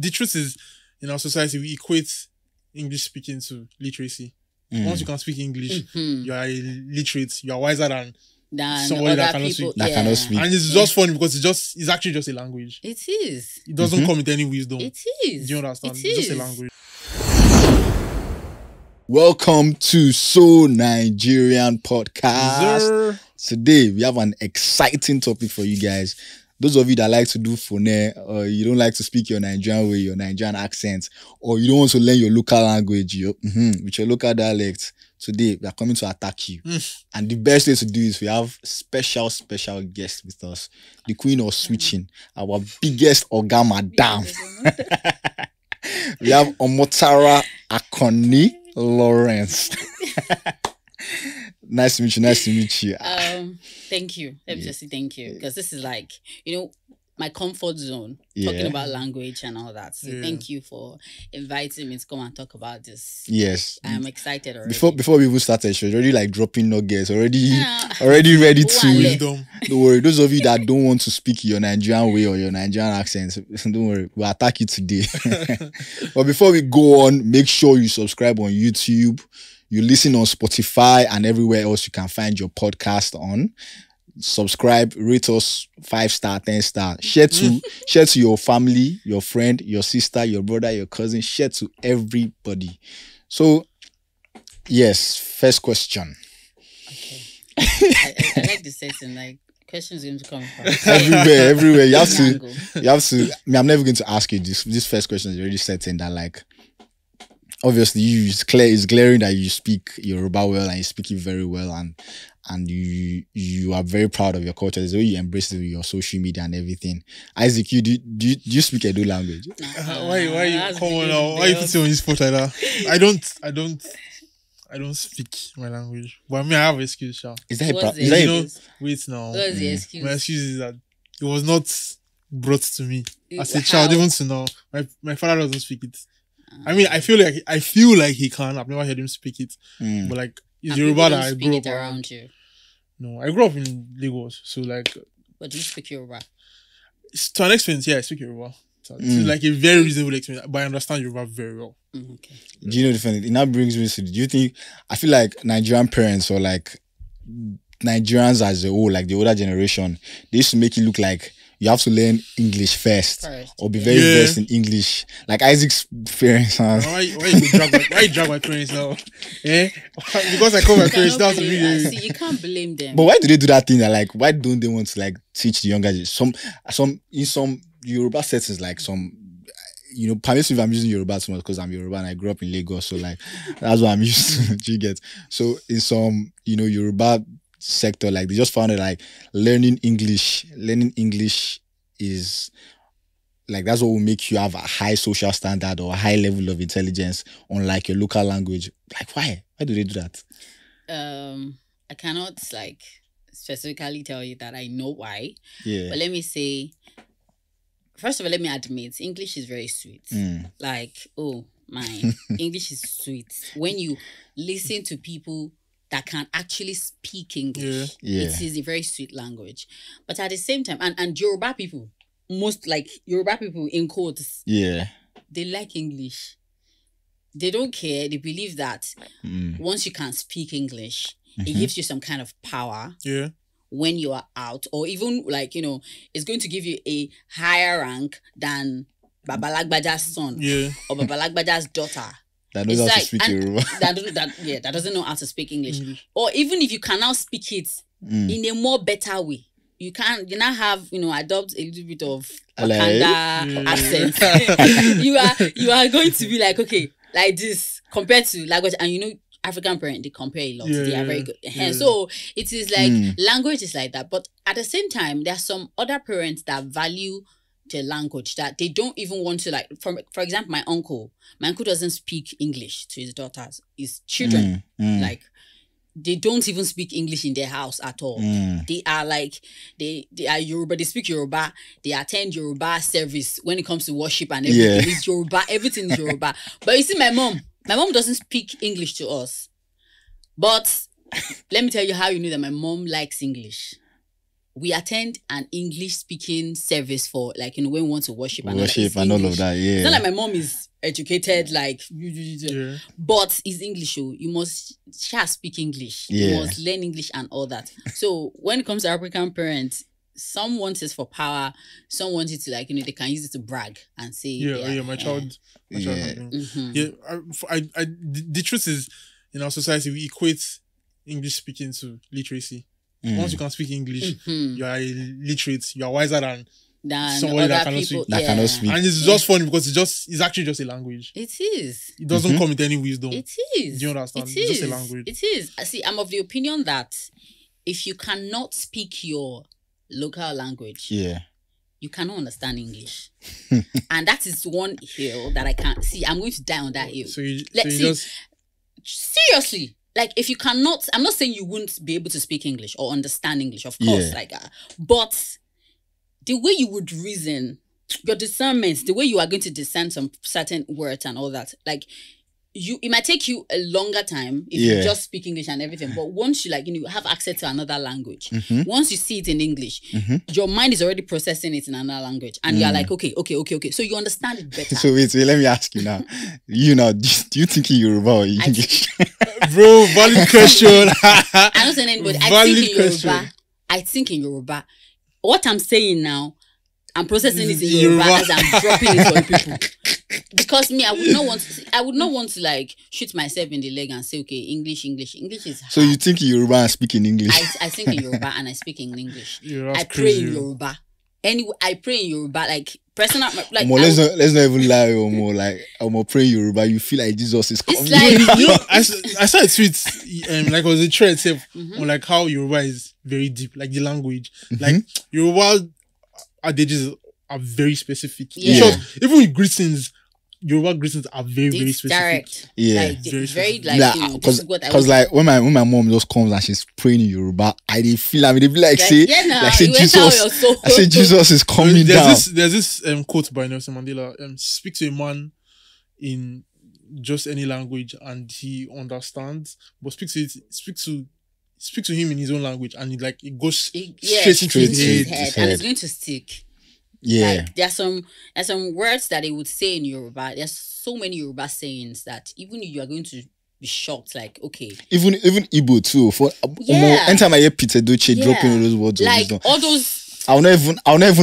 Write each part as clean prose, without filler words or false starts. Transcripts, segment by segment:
the truth is, in our society, we equate English speaking to literacy. Once you can speak English, you are literate. You are wiser than somebody other that cannot people. speak. Cannot speak. And it's just funny because it's actually just a language. It is. It doesn't come with any wisdom. It is. Do you understand? It It's is. just a language. Welcome to So Nigerian Podcast. Sir. Today we have an exciting topic for you guys. Those of you that like to do phone, or you don't like to speak your Nigerian way, your Nigerian accent, or you don't want to learn your local language with your local dialect. Today we are coming to attack you. And the best way to do is we have special guest with us, the Queen of Switching, our biggest Oga Madam. We have Motara Akoni Lawrence. Nice to meet you. Thank you. Let me just say thank you. Because this is like, my comfort zone. Yeah. Talking about language and all that. So Yeah. thank you for inviting me to come and talk about this. Yes. I'm excited already. Before we even started, she was already like dropping nuggets, already Ah. ready to. Wisdom. Don't worry, those of you that don't want to speak your Nigerian way or your Nigerian accent, don't worry, we'll attack you today. But before we go on, make sure you subscribe on YouTube, you listen on Spotify and everywhere else you can find your podcast on. Subscribe, rate us 5-star, 10-star. Share to your family, your friend, your sister, your brother, your cousin. Share to everybody. So, yes, first question. Okay. I like the setting. Like, questions going to come from Everywhere. You have Angle. to. I'm never going to ask you this. This first question is already set in that, like, obviously, it's glaring that you speak Yoruba well and you speak it very well, and you are very proud of your culture. There's the way you embrace it with your social media and everything. Isaac, do you speak Edo language? Why you That's come on really now? Why you big. putting on his spot like that? I don't speak my language. But I mean, I have an excuse, Sha. Is that What's is that You a, know, wait now. What's the excuse? My excuse is that it was not brought to me as a How? child, even to now. My father doesn't speak it. I mean, I feel like he can. I've never heard him speak it. But like, it's And Yoruba people that don't I speak grew it up around. around you. No, I grew up in Lagos, so like, But do you speak Yoruba? to an extent, yeah, I speak Yoruba. So it's like a very reasonable extent, but I understand Yoruba very well. Okay. do you know the funny thing? That brings me to, do you think, I feel like Nigerian parents or like Nigerians as a whole, like the older generation, they used to make it look like you have to learn English first or be very Yeah. versed in English. Like Isaac's parents, Why you drag my parents now? Eh? Because I call my parents down to me. See, you can't blame them. but why do they do that thing? That like, why don't they want to like teach the younger some in some Yoruba settings, like some, permissive, I'm using Yoruba too much because I'm Yoruba and I grew up in Lagos, so like that's what I'm used to. Do you get? So in some Yoruba sector, like they just found it like learning English is like, that's what will make you have a high social standard or a high level of intelligence, unlike your local language. Like, why do they do that? I cannot like specifically tell you that I know why. Yeah. But let me say, first of all, let me admit, English is very sweet. Like, oh my, English is sweet. When you listen to people that can actually speak English, Yeah. it is a very sweet language. But at the same time, and Yoruba people, most like Yoruba people in quotes, Yeah. they like English. They don't care. They believe that once you can speak English, it gives you some kind of power Yeah. when you are out, or even like, it's going to give you a higher rank than Babalagbaja's son Yeah. or Babalagbaja's daughter. That knows It's how like- to speak and Yoruba. that doesn't know how to speak English. Or even if you can now speak it in a more better way, you now have, adopt a little bit of Wakanda accent. you are going to be like, okay, like this compared to language. And African parents, they compare a lot. They are very good. Yeah. So it is like language is like that. But at the same time, there are some other parents that value the language that they don't even want to, like, for example, my uncle doesn't speak English to his daughters, his children. Like, they don't even speak English in their house at all. They are like, they are Yoruba, they speak Yoruba, they attend Yoruba service when it comes to worship and everything. It's Yoruba, everything is Yoruba. But you see, my mom doesn't speak English to us. But let me tell you how you know that my mom likes English. we attend an English-speaking service for, like, when we want to worship and all of that. Yeah, it's not like my mom is educated, like, but it's English. You must speak English. Yeah. You must learn English and all that. So when it comes to African parents, some want it for power, some want it to, like, they can use it to brag and say, my child. The truth is, in our society, we equate English speaking to literacy. Once you can speak English, you are literate. You are wiser than somebody that cannot speak. Cannot speak. And it's just funny because it's actually just a language. It is. It doesn't come with any wisdom. It is. Do you understand? It's just a language. It is. See, I'm of the opinion that if you cannot speak your local language, you cannot understand English. And that is one hill that I can't see. I'm going to die on that hill. Seriously. Like, if you cannot, I'm not saying you wouldn't be able to speak English or understand English, of course, but the way you would reason, your discernment, the way you are going to discern some certain words and all that, like, it might take you a longer time if you just speak English and everything. But once you, like, you have access to another language, once you see it in English, your mind is already processing it in another language, and you're like, okay. So you understand it better. So wait, let me ask you now. Do you think in Yoruba or English? Bro, valid question. I don't say anybody. I think in Yoruba. What I'm saying now, I'm processing it in Yoruba as I'm dropping it for people. Because me, I would not want to like shoot myself in the leg and say, okay, English is hard. So you think in Yoruba and speak in English? I think in Yoruba and I speak in English. I pray in Yoruba. Anyway, I pray in Yoruba, like personal, like. Let's not even lie, Omo. Like, Omo, pray in Yoruba. You feel like Jesus is coming. It's like I saw a tweet, like it was a thread on like how Yoruba is very deep, like the language, like Yoruba adages are very specific. Yeah. Even with greetings, Yoruba greetings are very specific. Direct. Yeah. Like, very like, because like when my mom just comes and she's praying in Yoruba, I did feel they be like say Jesus. I say Jesus is coming down. There's this quote by Nelson Mandela. Speak to a man in just any language and he understands, but speak to him in his own language and it goes straight into his head and it's going to stick. Yeah, like, there's some words that they would say in Yoruba. There's so many Yoruba sayings that even you are going to be shocked. Like, okay, even Igbo too. For anytime I hear Peter Doce dropping all those words, like all those, I'll not even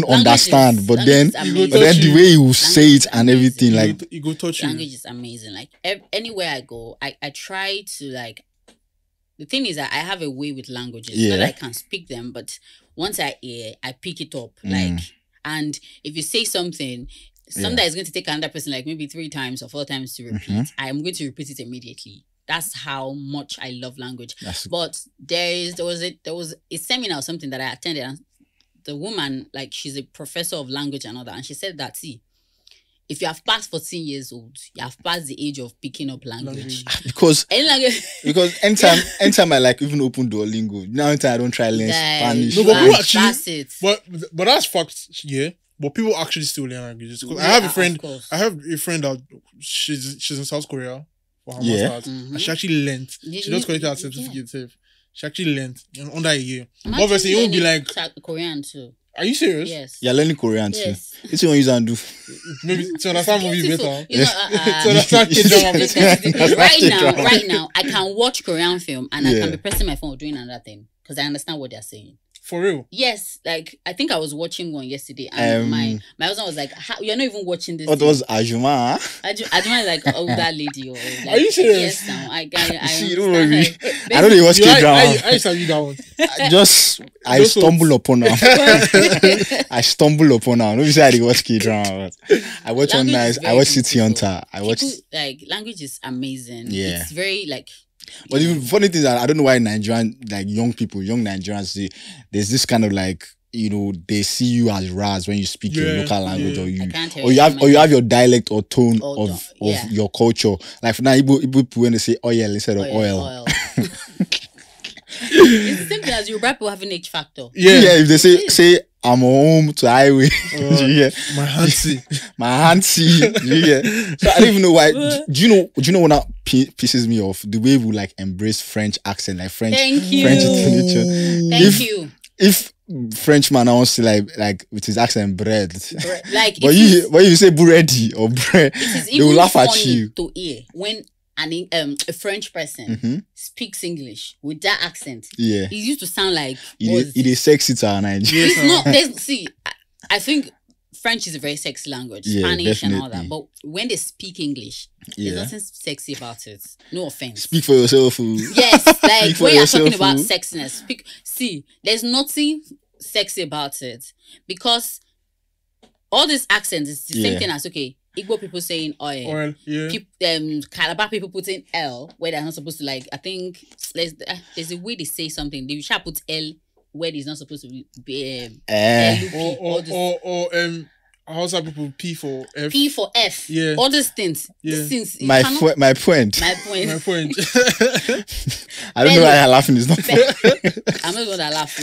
understand. But then the way he will say it and everything, like it go touch you. Language is amazing. Like anywhere I go, I try to like. The thing is that I have a way with languages. Not that I can speak them, but once I hear, I pick it up. Like. And if you say something that is going to take another person like maybe 3 times or 4 times to repeat, I am going to repeat it immediately. That's how much I love language. But there was a seminar or something that I attended, and the woman, like, she's a professor of language and all that, and she said that, see, if you have passed 14 years old, you have passed the age of picking up language. Because anytime I like even open Duolingo, now I don't try learn Spanish. No, but people actually, that's it. But that's fact, yeah. But people actually still learn languages. I have a friend that she's in South Korea for her master's, and she actually learned. She just collected her certificate herself. She actually learned under a year. Obviously, it won't be like Korean too. Are you serious? Yes. You're learning Korean too. It's what you can do. Maybe to understand movies better. To understand K-drama. Right now, I can watch Korean film and I can be pressing my phone or doing another thing because I understand what they're saying. For real? Yes. Like, I think I was watching one yesterday and my husband was like, you're not even watching this. What was Ajuma? Ajuma is like older lady. Or like, are you serious? Yes, now. I see, don't worry. I don't know what's K-drama. I used to that one. I stumble upon her. I stumble upon her. Nobody said I watch K-drama. I watch one nice. I watch City Hunter. Like, language is amazing. Yeah. It's very like. But the funny thing is that I don't know why Nigerian, like young Nigerians, there's this kind of like, they see you as Raz when you speak your local language, or you have your dialect or tone of your culture. Like for now, Igbo people when they say oil instead of oil. It's the same thing as Yoruba people having H factor. Yeah, if they say I'm home to highway. My auntie. So I don't even know why. Do you know what that pisses me off? The way we like embrace French accent, like French. Thank you. French literature. Thank you. If Frenchman, I want to say like with his accent, bread. Like, but you say burredi or bread, they will laugh at you. To hear when a French person speaks English with that accent. Yeah, it used to sound like it is sexy to our Nigeria. It's not. See, I think French is a very sexy language, Spanish definitely. and all that. But when they speak English, there's nothing sexy about it. No offense. Speak for yourself. Yes, like when you're talking about sexiness, there's nothing sexy about it, because all these accents is the same thing as Igbo people saying oil. Calabar people putting L where they're not supposed to. Like, I think there's a way they say something. They should put L where it's not supposed to be. Hausa people P for F. P for F. Yeah. All these things. Yeah. These things. My point. My point. I don't know why you're laughing. It's not funny. I'm not gonna laugh.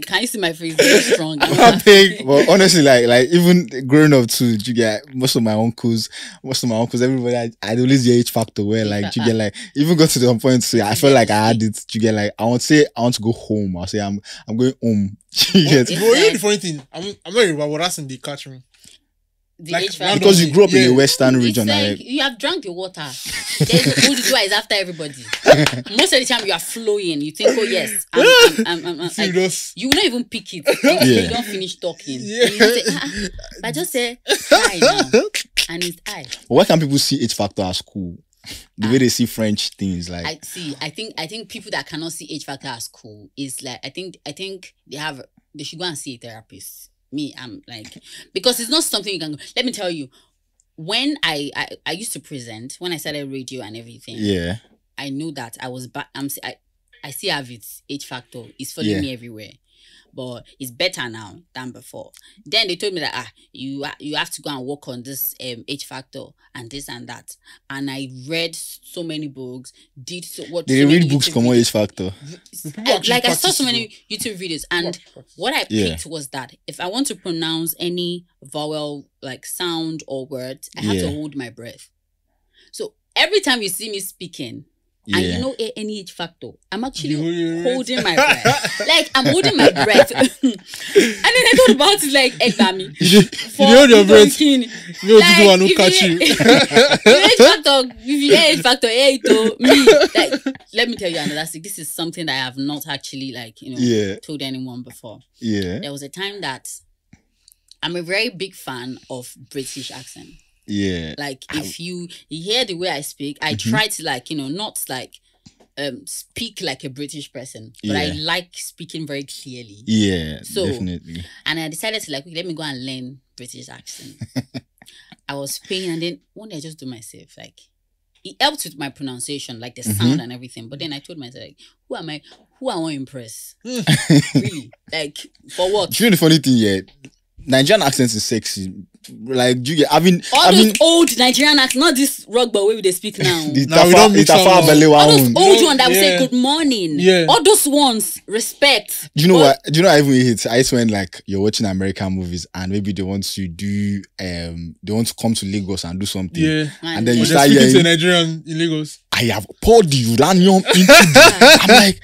Can you see my face? Very strong. But honestly, like even growing up too, you get most of my uncles, everybody, I always hear H Factor where like you get like even got to the point to I felt like I had it. You get like I want to go home. I'll say I'm going home. You know the funny thing, I'm not Yoruba, but that's in the catch me. Because you grew up in a western region. Like, you have drunk your water. Then all you do is after everybody. Most of the time you are flowing. You think, oh yes, I'm like, you will not even pick it. You don't finish talking. Yeah. And you say, but I just say hi now, and it's I. Why can't people see H Factor as cool? The way they see French things, like I think people that cannot see H Factor as cool is like I think they should go and see a therapist. Me, I'm like, because it's not something you can go. Let me tell you, when I used to present, when I started radio and everything, I knew that I was back. I still have it. H Factor is following me everywhere. But it's better now than before. Then they told me that you have to go and work on this H Factor and this and that. And I read so many books. Did read books come on H Factor? I saw so many YouTube videos, and what I picked was that if I want to pronounce any vowel like sound or word, I have to hold my breath. So every time you see me speaking. And you know any H Factor, I'm actually holding my breath. Like, I'm holding my breath. And then I thought about it like, Egbami. You hold your breath. You want to catch you. If you hear H Factor, me. Like, let me tell you another thing. This is something that I have not actually, told anyone before. Yeah. There was a time that I'm a very big fan of British accent. Yeah. Like if you hear the way I speak, I try to not speak like a British person, but I like speaking very clearly. Yeah, so, definitely. And I decided to let me go and learn British accent. I was paying, and then one day I just do myself. Like it helped with my pronunciation, like the sound and everything. But then I told myself, like, who am I? Who I want to impress? Really? Like for what? You know the funny thing, Nigerian accent is sexy. Like, do you get? Those old Nigerian accents, not this rugby way they speak now. We don't mix all those old ones that will say good morning. Yeah. All those ones, respect. Do you know what? Do you know I even hate? I just when like you're watching American movies and maybe they want to do they want to come to Lagos and do something. Yeah. And then you start hearing to Nigerian in Lagos. I have poured the uranium into the. I'm like.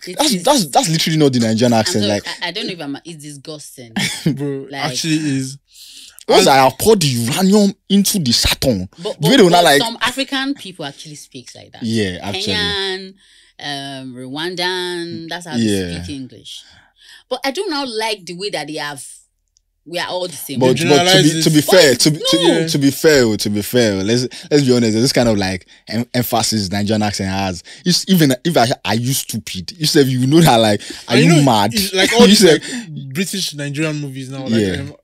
That's literally not the Nigerian accent. I don't know if it's disgusting. Bro, actually is. Once I have poured the uranium into the Saturn. But some African people actually speak like that. Yeah, actually. Kenyan, Rwandan, that's how they speak English. But I do not like the way that we are all the same. But to be fair, let's be honest. This kind of like emphasis Nigerian accent has. Even if I use stupid, you said you know that like are you mad? Like all these like British Nigerian movies now, like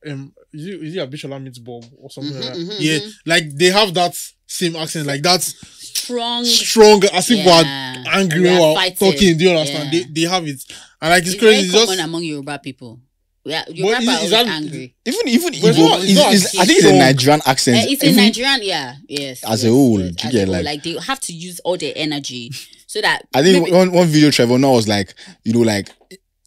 is it a Bishola meets Bob or something like that? Like they have that same accent, like that strong as if we're angry or talking. Do you understand? They have it, and like it's crazy. Very common among Yoruba people. Yoruba are always angry. Even Igbo, I think it's a Nigerian accent. It's a Nigerian, yes. As a whole, like they have to use all their energy so that. I think one video Trevor Noah was like, like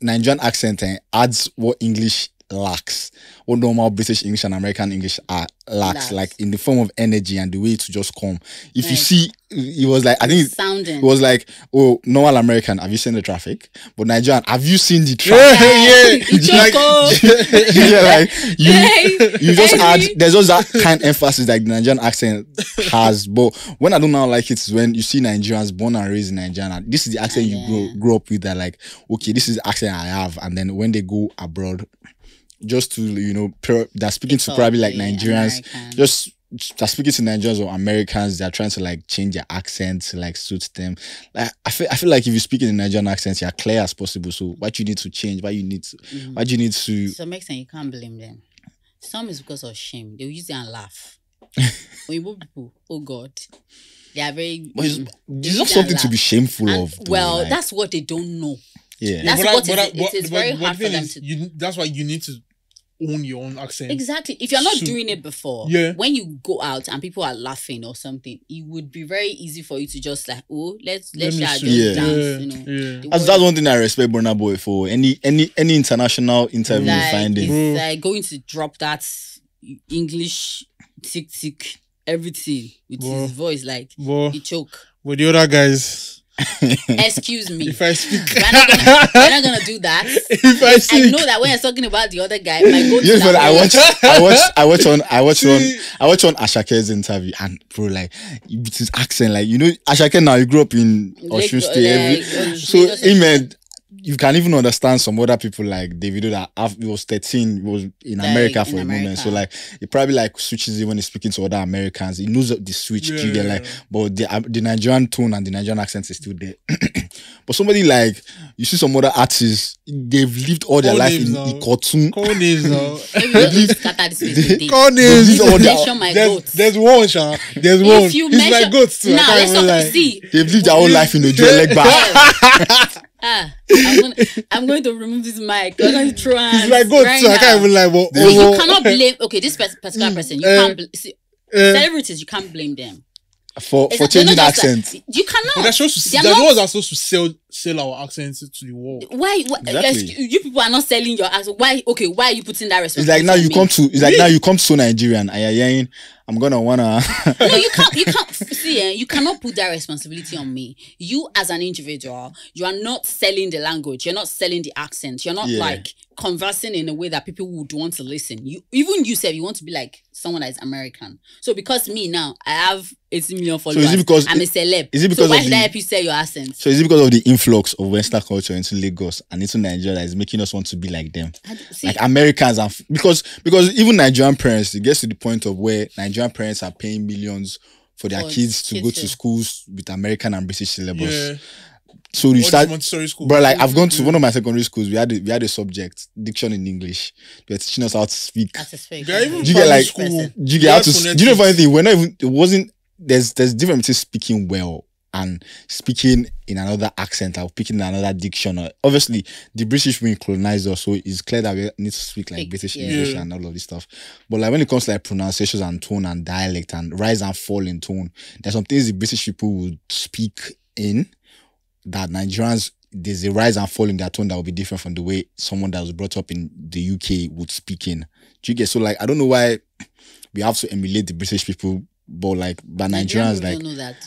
Nigerian accent adds what English lacks, what normal British English and American English lacks, like in the form of energy and the way to just come. If you see, it was like, I think it was like, oh, normal American, have you seen the traffic? But Nigerian, have you seen the traffic? You just add, there's just that kind of emphasis like the Nigerian accent has. But when I do not like it is when you see Nigerians born and raised in Nigeria, this is the accent you grow up with, that like, okay, this is the accent I have. And then when they go abroad, just to, you know, they're speaking to probably like Nigerians, just they're speaking to Nigerians or Americans, they're trying to like change their accent to like suit them. Like I feel like if you speak in a Nigerian accent, you're clear as possible. So what you need to change, what you need to to some extent, you can't blame them. Some is because of shame. They'll use it and laugh. Oyibo people, oh God. They are very it's not something to be shameful of. Well, like, that's what they don't know. Yeah. That's it is very hard for them to. That's why you need to own your own accent. Exactly. If you're not doing it before, when you go out and people are laughing or something, it would be very easy for you to just like, oh, let's just dance. You know, that's one thing I respect Burna Boy for. Any international interview you find him. It's like going to drop that English tick everything with his voice, like he choke. With the other guys. Excuse me. If I speak, we're not gonna do that. If I speak, I know that when you're talking about the other guy, my go to I watch on Ashake's interview, and bro, like with his accent, like, you know, Ashake now, you grew up in Osun State, so he meant you can even understand some other people like Davido that he was 13, was in America for a moment. So like he probably like switches it when he's speaking to other Americans. He knows the switch, you get like, but the Nigerian tone and the Nigerian accent is still there. But somebody like, you see some other artists, they've lived all their life in Ikotun. There's one, Sha. There's one. It's like goats too. Now let's talk. See, they've lived their whole life in Ojo Elegba. I'm going to remove this mic. I'm going to throw hands. It's like goats too. I can't even lie. But you cannot blame. Okay, this particular person, you can't. Celebrities, you can't blame them for changing accents. Like, you cannot. But they're the ones that are supposed to sell our accents to the world. Why exactly. You people are not selling your accent. Why? Okay, why are you putting that responsibility? It's like now you come to Nigerian and you're hearing, I'm gonna wanna. No, you can't see. You cannot put that responsibility on me. You as an individual, you are not selling the language. You're not selling the accent. You're not like conversing in a way that people would want to listen. You said you want to be like someone that is American. So because me now, I have 18 million followers. So is it because I'm a celeb? Is it because why should I help you sell your accent? So is it because of the influx of Western culture into Lagos and into Nigeria that is making us want to be like them? Like Americans, and because even Nigerian parents, it gets to the point of where Nigerian parents are paying millions for their kids to go to schools with American and British syllabus. Yeah. So you start, bro. Like I've gone to one of my secondary schools. We had a subject, diction in English. They were teaching us how to speak. Do you get like? Do you get how to? Do you know funny thing? We're not even. It wasn't. There's difference between speaking well and speaking in another accent or speaking in another diction. Obviously, the British people colonized us, so it's clear that we need to speak like British English and all of this stuff. But like when it comes to like pronunciations and tone and dialect and rise and fall in tone, there's some things the British people would speak in that Nigerians, there's a rise and fall in their tone that will be different from the way someone that was brought up in the UK would speak in. Do you get? So like I don't know why we have to emulate the British people. But like, but Nigerians like, don't know that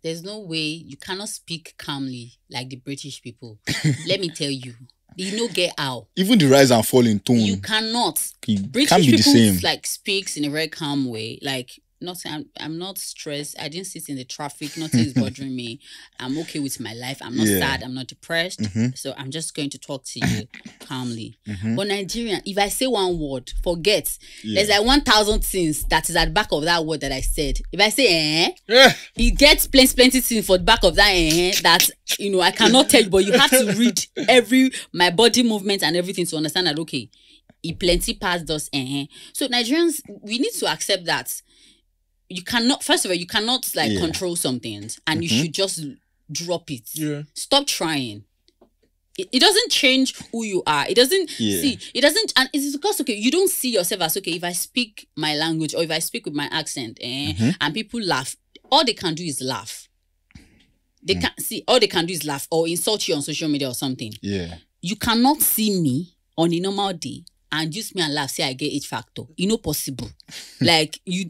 there's no way you cannot speak calmly like the British people. Let me tell you, you know, get out. Even the rise and fall in tone, you cannot. British can't be people the same. Like speaks in a very calm way. Like I'm not stressed. I didn't sit in the traffic. Nothing is bothering me. I'm okay with my life. I'm not sad. I'm not depressed. So I'm just going to talk to you calmly. But Nigerian, if I say one word, forget. There's like 1,000 things that is at the back of that word that I said. If I say it gets plenty things for the back of that that, you know, I cannot tell you, but you have to read my body movement and everything to understand that, okay, it plenty past us. So Nigerians, we need to accept that. You cannot, first of all, you cannot like control some things, and you should just drop it. Stop trying. It doesn't change who you are. It doesn't it doesn't, and it's because, okay, you don't see yourself as, okay, if I speak my language or if I speak with my accent and people laugh, all they can do is laugh. They can't see, all they can do is laugh or insult you on social media or something. You cannot see me on a normal day and use me and laugh, say I get H factor. You know possible. Like you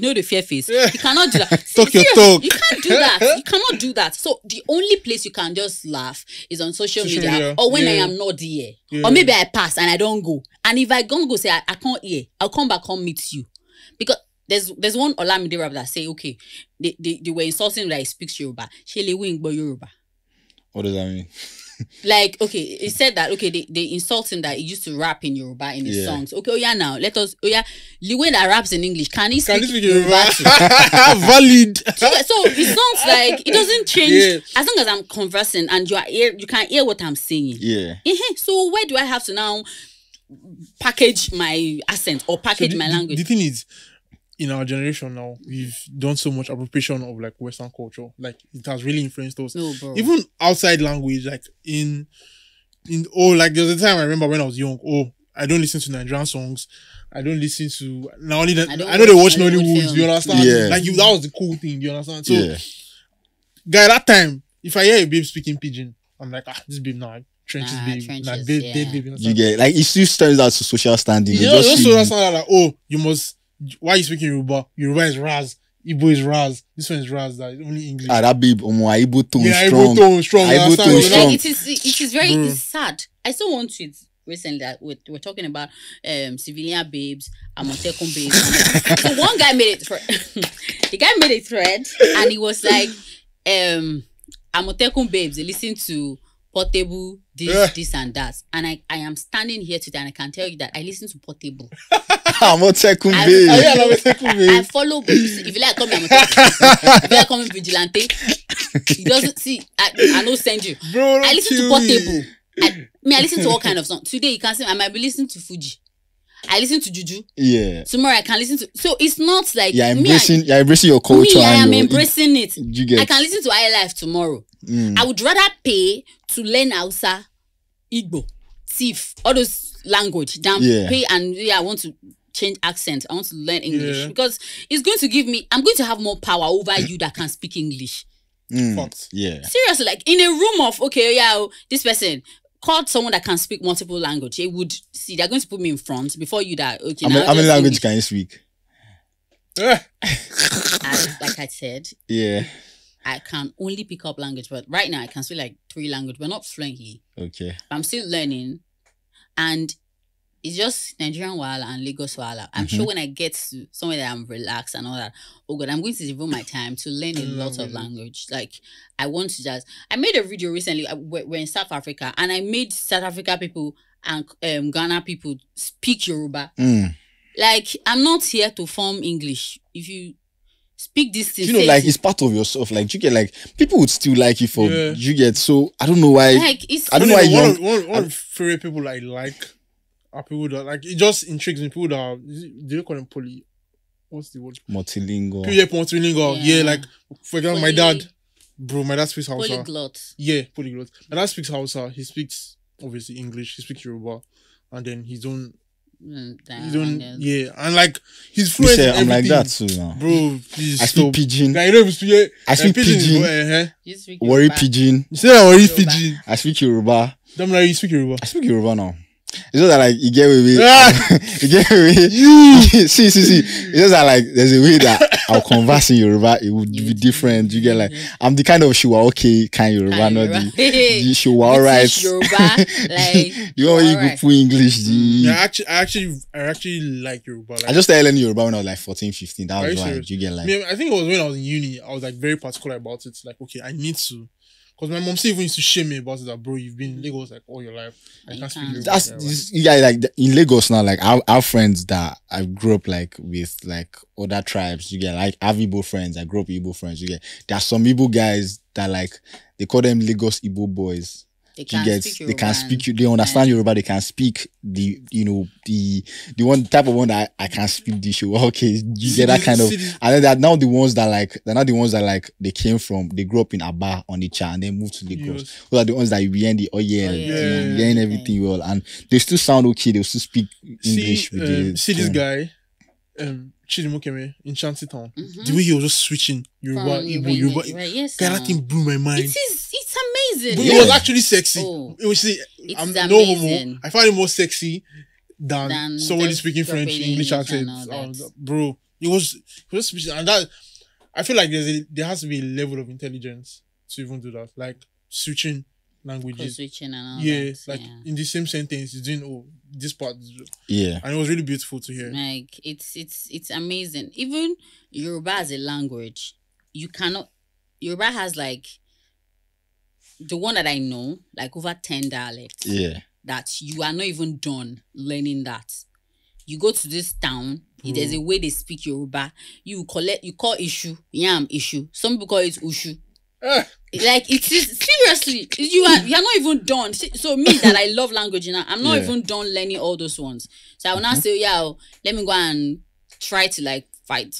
know the fair face. Yeah. You cannot do that. Talk your Seriously, talk. You can't do that. You cannot do that. So the only place you can just laugh is on social media or when I am not there. Or maybe I pass and I don't go. And if I don't go, say I can't hear, I'll come back home meet you. Because there's one Olamide rapper that say, okay, they were insulting that he speaks Yoruba. Shele wing but Yoruba. What does that mean? Like, okay, he said that, okay, they insult him that he used to rap in Yoruba in his songs. Okay, now, let us, the way that raps in English, can he speak Yoruba too? Valid. So it sounds like, it doesn't change, as long as I'm conversing and you can hear what I'm saying. Yeah. So where do I have to now package my accent or package my language? The thing is, in our generation now, we've done so much appropriation of like Western culture. Like it has really influenced us. No, bro. Even outside language, like like there was a time I remember when I was young. I don't listen to Nigerian songs. I don't listen to I know they watch Nollywood. You understand? Yeah. Like that was the cool thing. You understand? So, guy, that time, if I hear a babe speaking pidgin, I'm like, this babe now. Trenches, babe. Nah, babe. You get like it still turns out to social standing. You just understand like, you must. Why are you speaking Yoruba? Yoruba is Raz. Igbo is Raz. This one is Raz. That is only English. That babe, Igbo tone Igbo strong. tone strong. Igbo tone strong. Like, it is very it's sad. I saw one tweet recently that we're talking about civilian babes, Amotekun babes. So one guy made it. The guy made a thread and he was like, Amotekun babes, they listen to Portable, this and that. And I am standing here today and I can tell you that I listen to Portable. Amotekun babe. I follow. If you like, call me Amotekun. If you like, call me Vigilante. He doesn't see. I don't send you. Bro, I listen to Portable. I listen to all kind of songs. Today you can see I might be listening to Fuji. I listen to Juju. Yeah. Tomorrow I can listen to. So it's not like you're embracing your culture. I am embracing it. I can listen to High Life tomorrow. I would rather pay to learn Hausa, Igbo, Tiv, all those language than pay and I want to change accent. I want to learn English because it's going to give me. I'm going to have more power over you that can speak English. Yeah. Seriously, like in a room of this person. Called someone that can speak multiple language, they would see they're going to put me in front before you that. Okay, how many languages can you speak? Like I said, I can only pick up language, but right now I can speak like 3 languages, but not fluently. Okay, but I'm still learning, and it's just Nigerian Wala and Lagos Wala. I'm sure when I get to somewhere that I'm relaxed and all that, oh God, I'm going to devote my time to learn a lot of language. Like, I want to I made a video recently, we're in South Africa, and I made South Africa people and Ghana people speak Yoruba. Like, I'm not here to form English. If you speak this thing, like it's part of yourself. Like you get like people would still like you for you get. So I don't know why. Like I don't know why one of favorite people I like are people that like it just intrigues me. People that are, do you call them poly? What's the word? Multilingual. Multilingual. Yeah, like for example, my dad speaks Hausa. Polyglot. Yeah, polyglot. My dad speaks Hausa. He speaks obviously English. He speaks Yoruba, and then his own. And like he's fluent. I'm like that too now, bro. Please I speak pidgin. Like, you know, I speak pidgin. You speak Worry pidgin. You say that worry pidgin. I speak Yoruba. Damn, like you speak Yoruba. I speak Yoruba now. It's just that like you get away. You get away. See. It's just that like there's a way that I'll converse in Yoruba. It would be different. You get like I'm the kind of Shuwa okay kind Yoruba, not the Shuwa alright. Yoruba, like you know you go put English. Yeah, I actually like Yoruba. Like, I just started learning Yoruba when I was like 14, 15. That was why you get like. I think it was when I was in uni. I was like very particular about it. Like, okay, I need to. Because my mom still even used to shame me about it that, bro, you've been in Lagos like all your life. I can't speak Yoruba. Like in Lagos now, like our friends that I grew up like with like other tribes, you get like I have Igbo friends, I grew up with Igbo friends, you get there are some Igbo guys that like they call them Lagos Igbo boys. They can speak they understand Yoruba, they can speak the one type of one that I can speak the show. Okay, you get that kind of, and then they're not the ones that they came from, they grew up in Aba on the Cha and then moved to Lagos. Those are the ones that you be in the hearing everything well, and they still sound okay, they still speak English with this guy Chidimokeme in Shantytown. The way he was just switching Yoruba, Yoruba. Yes, that thing blew my mind. It's amazing. But it was actually sexy. Oh, it was no homo. I find it more sexy than somebody just speaking French, dropping English accent. and all that. Bro, it was speaking, and that I feel like there has to be a level of intelligence to even do that, like switching languages. Switching and all Yeah, that. like Yeah. in the same sentence, you're doing this part. Yeah. And it was really beautiful to hear. Like it's amazing. Even Yoruba as a language, you cannot. Yoruba has like the one that I know, like over 10 dialects. Yeah. That you are not even done learning that. You go to this town, there's a way they speak Yoruba. You call issue, yam issue. Some people call it ushu. Like it is seriously, you're not even done. So me that I love language, I'm not even done learning all those ones. So I will now say, let me go and try to like fine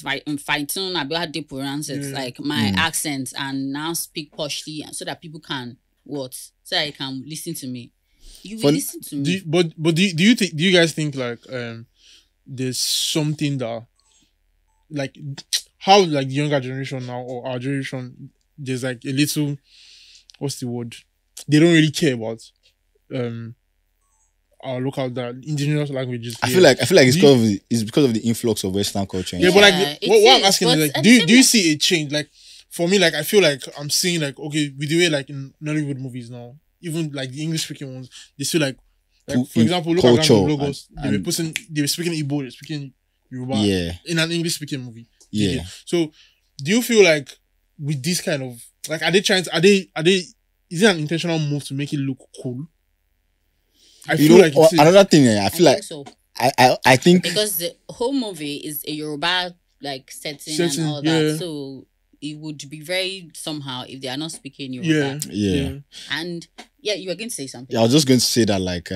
tune about how they pronounce it, like my accent, and now speak poshly, so that people can so that they can listen to me. You will listen to me. Do you guys think like there's something that like how like the younger generation now or our generation, there's like a little, what's the word? They don't really care about our local indigenous languages. I feel like it's because of the influx of Western culture. Yeah, but like what I'm asking is like, do you see a change? Like for me, like I feel like I'm seeing like, okay, with the way like in Nollywood movies now, even like the English speaking ones, they feel like for example, look at Logos, they were speaking Igbo, they were speaking Yoruba in an English speaking movie. Yeah. So do you feel like with this kind of like is it an intentional move to make it look cool? I feel like it's another thing. I feel like so. I think because the whole movie is a Yoruba like setting and all that, so it would be very somehow if they are not speaking Yoruba. Yeah. And you were going to say something. Yeah, I was just going to say that like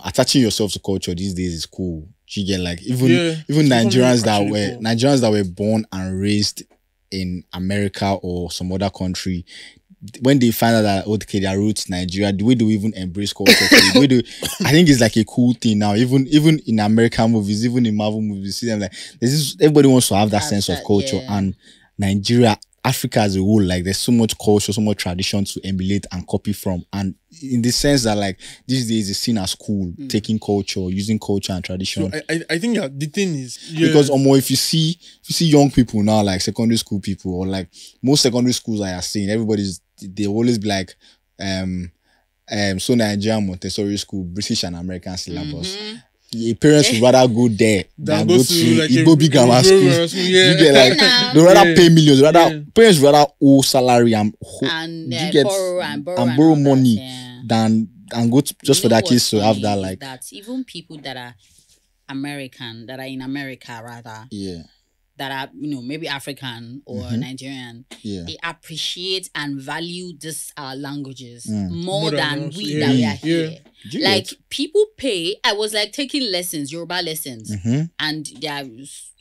attaching yourself to culture these days is cool. You get like even Nigerians that were born and raised in America or some other country, when they find out that okay, their roots Nigeria, the way they even embrace culture, I think it's like a cool thing now. Even in American movies, even in Marvel movies, see them like everybody wants to have that sense of culture, and Nigeria, Africa as a whole, like there's so much culture, so much tradition to emulate and copy from, and in the sense that like these days it's seen as cool, taking culture, using culture and tradition. So I think the thing is because if you see young people now, like secondary school people or like most secondary schools I are seeing, they always be like so Nigerian Montessori school, British and American syllabus. Your parents would rather go there than go to like Igbo grammar school. You get like they rather pay millions. Parents would rather owe salary and borrow money than go to, just for their kids to have that like that. Even people that are American, that are in America rather, that are maybe African or Nigerian, they appreciate and value this our languages more than we that we are here. Like people pay. I was like taking lessons, Yoruba lessons, and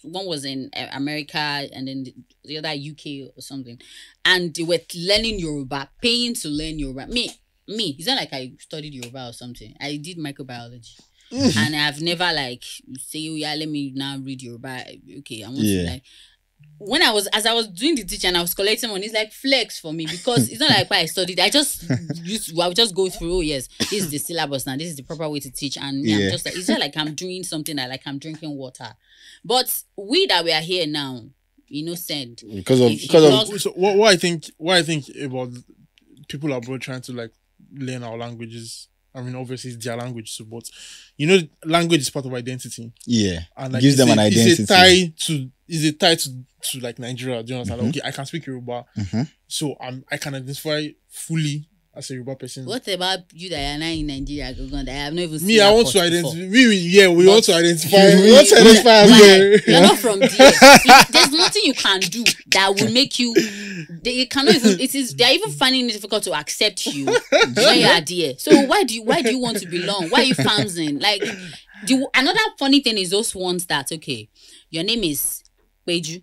one was in America and then the other UK or something, and they were learning Yoruba, paying to learn Yoruba. Me, it's not like I studied Yoruba or something. I did microbiology. And I've never like say, let me now read Yoruba. Okay, I want to like as I was doing the teaching and I was collecting money, it's like flex for me because it's not like I studied. I would just go through, this is the syllabus now, this is the proper way to teach, and I'm just like, it's not like I'm doing something like I'm drinking water. But we that we are here now, innocent. So what I think about people abroad trying to like learn our languages. I mean, obviously it's their language, so but language is part of identity. Yeah, and like, gives them an identity. Is a tie to like Nigeria. Do you understand? Okay, I can speak Yoruba, so I can identify fully as a Yoruba person. What about you that are now in Nigeria? I have not even seen me. I want to identify. We want to identify. We want to identify. You're not from there. There's nothing you can do that will make you. They cannot even. They're even finding it difficult to accept you when you are there. So why do you want to belong? Why are you fanzing? Like another funny thing is those ones that your name is Peju.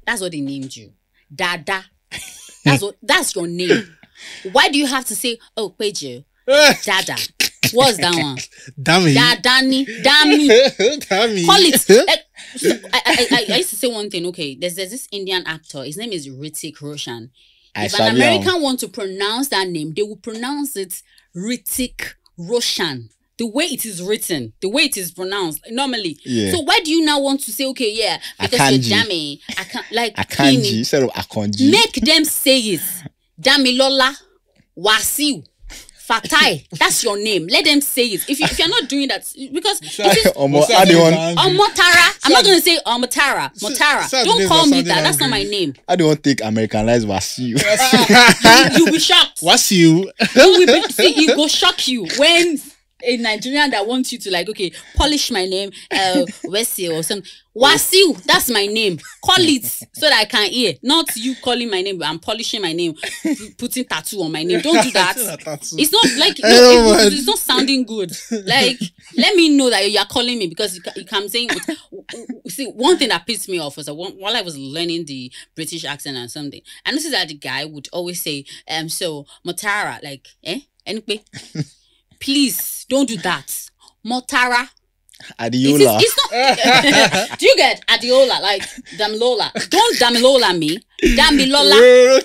That's what they named you. Dada. That's your name. Why do you have to say, Peju? Dada. What's that one? Dammy. Dammy. Call it. I used to say one thing. Okay, there's this Indian actor. His name is Hrithik Roshan. If an American want to pronounce that name, they will pronounce it Hrithik Roshan. The way it is written, the way it is pronounced, normally. Yeah. So why do you now want to say, okay, yeah, because you're Dami, I can't, like, Akanji instead of Akonji. make them say it. Damilola, Wasiu, Fatai, that's your name. Let them say it. If you're not doing that, because Motara, I'm not going to say Motara. Don't call me that. That's not my name. I don't want to take Americanized Wasiu. You'll be shocked. Wasiu. It will shock you when a Nigerian that wants you to, like, okay, polish my name, Wasiu or something. Wasiu, that's my name. Call it so that I can hear. Not you calling my name. I'm polishing my name, putting tattoo on my name. Don't do that. It's not like it's not sounding good. Like, let me know that you're calling me, because you come saying. See, one thing that pissed me off was that while I was learning the British accent and something, I noticed that the guy would always say, so Motara, like, anyway. Please don't do that. Motara. Adiola. It's not. Do you get Adiola? Like Damilola. Don't Damilola me. Damilola.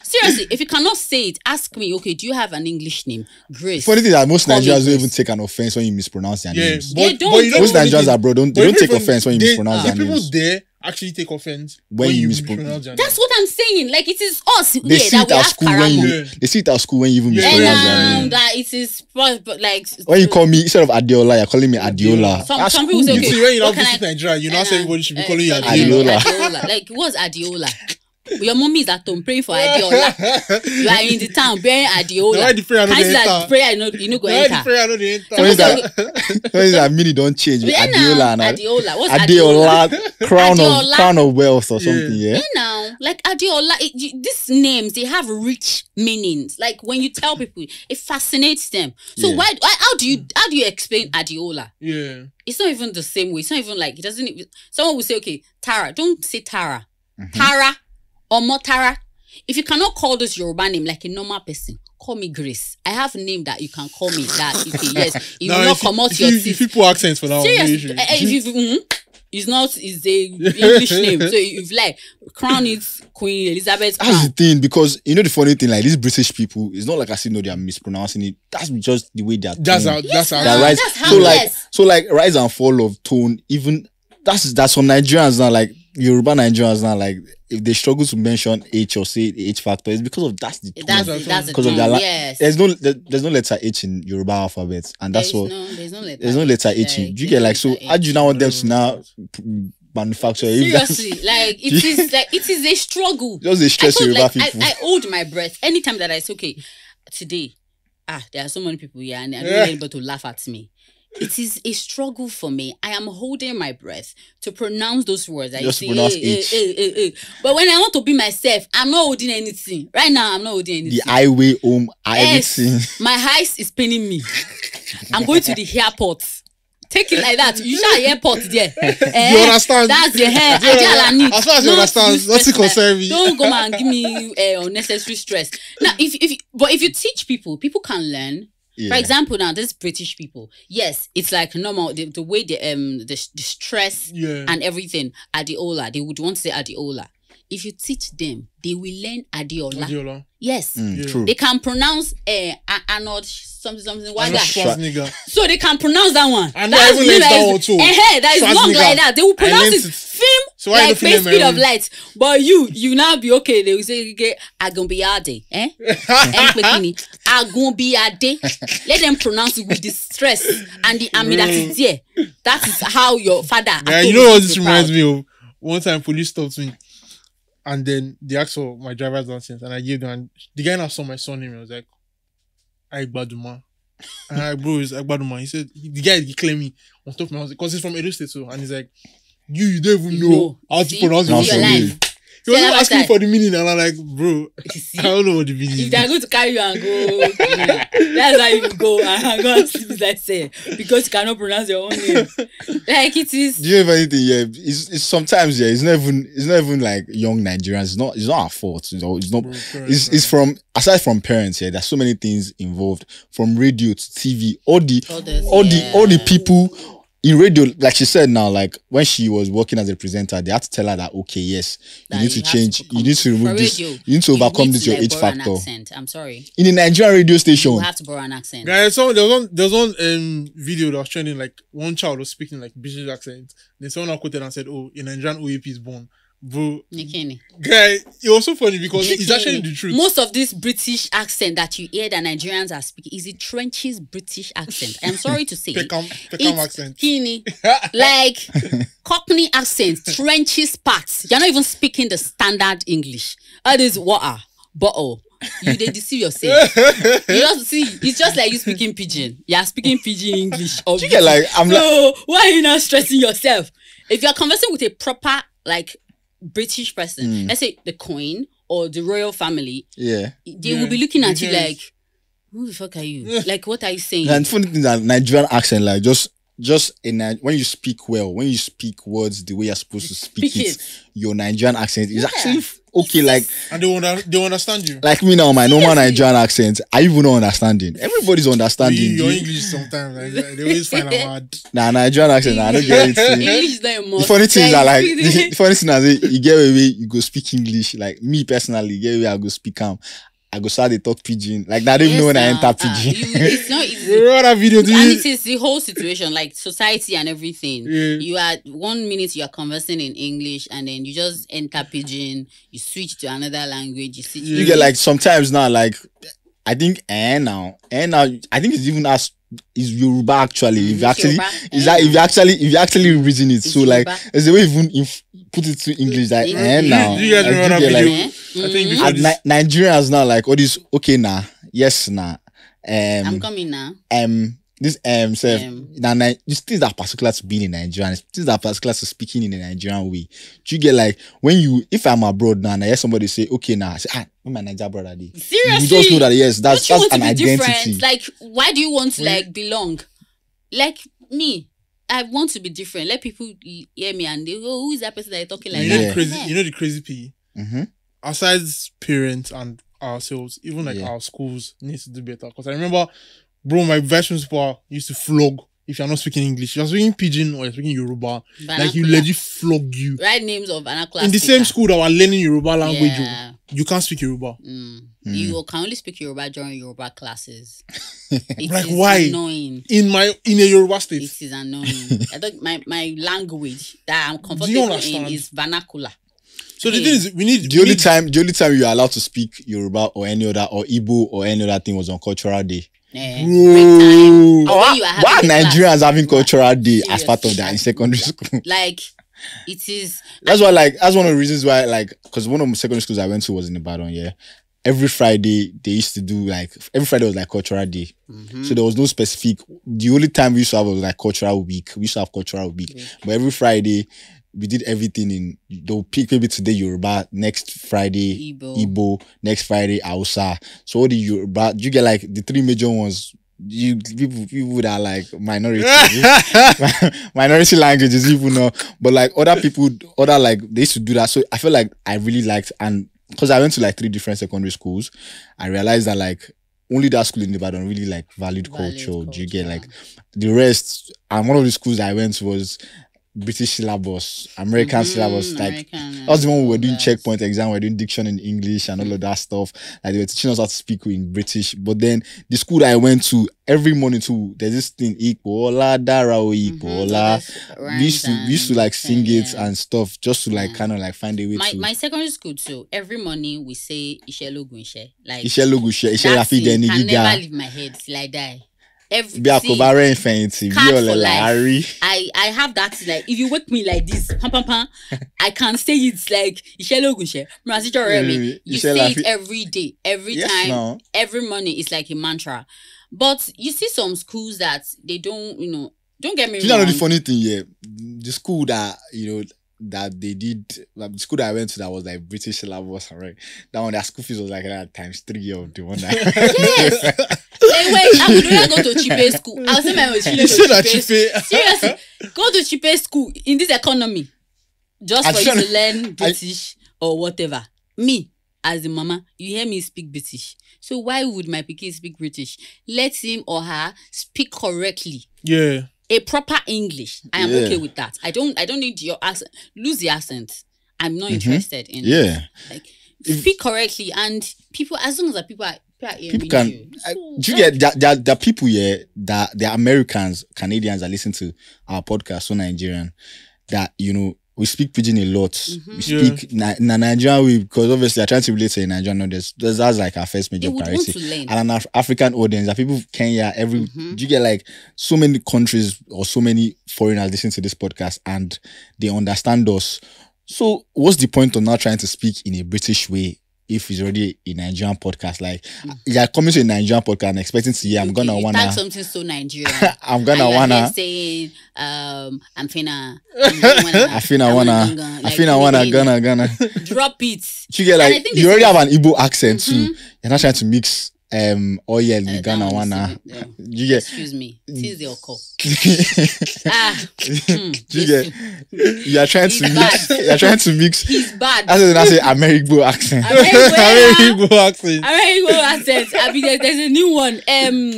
Seriously, if you cannot say it, ask me. Okay, do you have an English name? Grace. Funny thing that most Nigerians don't even take an offense when you mispronounce their names. But most Nigerians abroad they don't take offense when you mispronounce their names. People there actually take offense when you mispronounce their names. That's what I'm saying. Like, it is us they see it at school when you they see it at school when you even mispronounce their name. That it is, but like, when you call me instead of Adiola, you're calling me Adiola. Some people say, okay, you see, when you now visit Nigeria, you now say everybody should be calling you Adiola. Like, what's Adiola? Your mommy is at home praying for Adiola. You are in the town bearing Adiola. Why the prayer no dey enter? Prayer you know go enter. Why the prayer no dey enter? When that meaning don't change. Adiola. Adiola. What's Adiola? Crown of wealth or something. Yeah. Now, like Adiola, these names, they have rich meanings. Like, when you tell people, it fascinates them. So how do you explain Adiola? Yeah. It's not even the same way. It's not even like, it doesn't. Someone will say, okay, Tara. Don't say Tara. Tara. Or Motara. If you cannot call this Yoruba name like a normal person, call me Grace. I have a name that you can call me that. Okay, yes. You will not come out your teeth. If you put accents for that one. Seriously. It's the English name. So if like crown it Queen Elizabeth. That's the thing, because you know the funny thing, like these British people, it's not like I say no, they are mispronouncing it. That's just the way they are. That's how. So like rise and fall of tone. Even that's some Nigerians now, like Yoruba Nigerians now, like if they struggle to mention H or say the H factor, it's because of that's the tone. That's because of their yes. There's no letter H in Yoruba alphabet, and that's what there's no letter H. Do you get like so? How do you now want them to now manufacture? Seriously, like it is a struggle. Just a stress Yoruba people. I hold my breath anytime that I say, okay, today, there are so many people here, and I don't want anybody to laugh at me. It is a struggle for me. I am holding my breath to pronounce those words. Just pronounce H. But when I want to be myself, I'm not holding anything. Right now, I'm not holding anything. The highway home, everything. My eyes is paining me. I'm going to the airport. Take it like that. You shall airport there. You understand? That's the hair. As far as you understand, nothing concern me. Don't come and give me unnecessary stress. Now, if you teach people can learn. Yeah. For example, now these British people, yes, it's like normal. The way the stress and everything, Adiola, they would want to say Adiola. If you teach them, they will learn Adiola. Yes, true. They can pronounce Arnold something. Why that? So they can pronounce that one. And that even that one too. That is long like that. They will pronounce it. Film so like face speed of light. But you now be okay. They will say Agumbiade. Agumbiade. Let them pronounce it with the stress and the ami that is there. That is how your father. Yeah, you know what this reminds me of? One time police stopped me. And then they asked for my driver's license, and I gave them. And the guy now saw my surname. I was like, "Aigbaduma." And I bro, it's Aigbaduma. He said the guy declared me on top of my house because he's from Edo State too. And he's like, "You don't even know how to pronounce your name." He was asking me for the meaning, and I'm like, "Bro, I don't know what the meaning is." If they're going to carry you and go, that's how you go and go and sleep, as I say, because you cannot pronounce your own name. Like it is. Do you have anything? Yeah, it's sometimes it's not even like young Nigerians. It's not our fault. You know, it's not. It's from aside from parents. Yeah, there's so many things involved, from radio to TV. All the people in radio, like she said now, like when she was working as a presenter, they had to tell her that okay, yes, you need to change, you need to remove this, you need to overcome this your age factor. I'm sorry. In the Nigerian radio station, you have to borrow an accent. Guys, so there was one video that was trending, like one child was speaking like British accent. Then someone quoted and said, "Oh, a Nigerian OAP is born." Bro, guy, it was so funny because it's actually the truth. Most of this British accent that you hear that Nigerians are speaking is a trenches British accent. I'm sorry to say, Peckham accent, like Cockney accent, trenches parts. You're not even speaking the standard English. That is water, bottle. You they deceive yourself. You just see, it's just like you speaking pidgin. You're speaking pidgin English. You get like, so why are you not stressing yourself? If you're conversing with a proper like British person, let's say the Queen or the royal family, they will be looking at you like, who the fuck are you? Like, what are you saying? And funny thing that Nigerian accent, like just when you speak well, when you speak words the way you're supposed to speak it, your Nigerian accent is actually okay. Like, and they understand you. Like me now, my normal Nigerian accent, I even not understanding. Everybody's understanding. Your English sometimes, like, they always find out hard. Nah, Nigerian accent, I don't get it. English is not a must. The funny thing is that like the funny thing is you get away, you go speak English. Like me personally, get away, I go speak I go start to talk pidgin. Like that, I don't even know when I enter pidgin. It's not easy. That video, and it is the whole situation, like society and everything. You are 1 minute you are conversing in English, and then you just enter pidgin. You switch to another language. You get like sometimes now, like I think now I think it's even as is Yoruba actually. If you actually reason it, so like there's a way even if put it to English like now. You guys remember that video? I think Nigerians now like all this okay now, yes now. I'm coming now. This just things that are particular to being in Nigerian, things that are particular to speaking in a Nigerian way. Do you get like when if I'm abroad now and I hear somebody say okay now, I say my Nigerian brother day. Seriously, you just know that yes, that's an identity. Different? Like why do you want to like belong? Like me, I want to be different. Let people hear me and they go, who is that person that is talking like that? You know the crazy P. Aside parents and ourselves, even like our schools needs to do better. Because I remember, bro, my vice principal used to flog if you're not speaking English. You're speaking pidgin or you're speaking Yoruba. Vernacular. Like you legit flog you. Write names of vernacular. In the same school that we're learning Yoruba language, you can't speak Yoruba. You can only speak Yoruba during Yoruba classes. Like why? Annoying. In a Yoruba state. It is annoying. I thought my language that I'm comfortable in is vernacular. So the thing is, the only time you are allowed to speak Yoruba or any other or Igbo or any other thing was on Cultural Day. Why are Nigerians having Cultural Day as part of that in secondary school? Like it is. That's one of the reasons why, like, because one of the secondary schools I went to was in Ibadan. Yeah, every Friday they used to do every Friday was like Cultural Day. So there was no specific. The only time we used to have was like Cultural Week. We used to have Cultural Week, but every Friday we did everything they'll pick maybe today Yoruba, next Friday Igbo, next Friday Hausa. So all the Yoruba, you get like the three major ones. People that are like minority languages, people know. But like other people, like they used to do that. So I feel like I really liked, and because I went to like 3 different secondary schools, I realized that like only that school in Ibadan really like valued culture. Do you get like the rest? And one of the schools that I went to was British syllabus, American syllabus. Like that was the one we were doing checkpoint exam, we were doing diction in English and all of that stuff. Like they were teaching us how to speak in British. But then the school that I went to every morning too, there's this thing Ikola Darao Ikola. We used to like sing it and stuff just to like kind of like find a way to. My secondary school too. Every morning we say Ishelogunshe. Like Ishelogunshe, Ishe can never leave my head till I die. I have that like if you wake me like this, I can't say it's like you say it every day, every time, every morning. It's like a mantra. But you see some schools that they don't, don't get me wrong. You know the funny thing, the school that that they did, like the school that I went to that was like British syllabus, right? That one, their school fees was like ×3 of the one that. Yes. Wait, I would rather go to cheaper school. I was saying my seriously, go to cheaper school in this economy, just for you to learn British or whatever. Me as the mama, you hear me speak British, so why would my pikin speak British? Let him or her speak correctly. Yeah. a proper English, I am okay with that. I don't need your accent. Lose the accent. I'm not interested in it. Like speak correctly, and people, as long as the people can. Do you get there are people here that they're Americans, Canadians that listen to our podcast, so Nigerian, that we speak pidgin a lot. We speak Nigerian way because obviously I try to relate to a Nigerian audience. That's like our first major priority. And an African audience, that people Kenya, do you get like so many countries or so many foreigners listen to this podcast and they understand us. So what's the point of not trying to speak in a British way if it's already a Nigerian podcast? Like you're coming to a Nigerian podcast and expecting to hear I'm gonna wanna something so Nigerian. I'm gonna wanna saying I'm finna gonna drop it. You get like you already have an Igbo accent too. You're not trying to mix oil with Ghana wanna. You get excuse me. Tis your call. You get you're trying to mix. You're trying to mix. He's bad. That's what I say. American accent. American accent. American accent. I mean, there's a new one.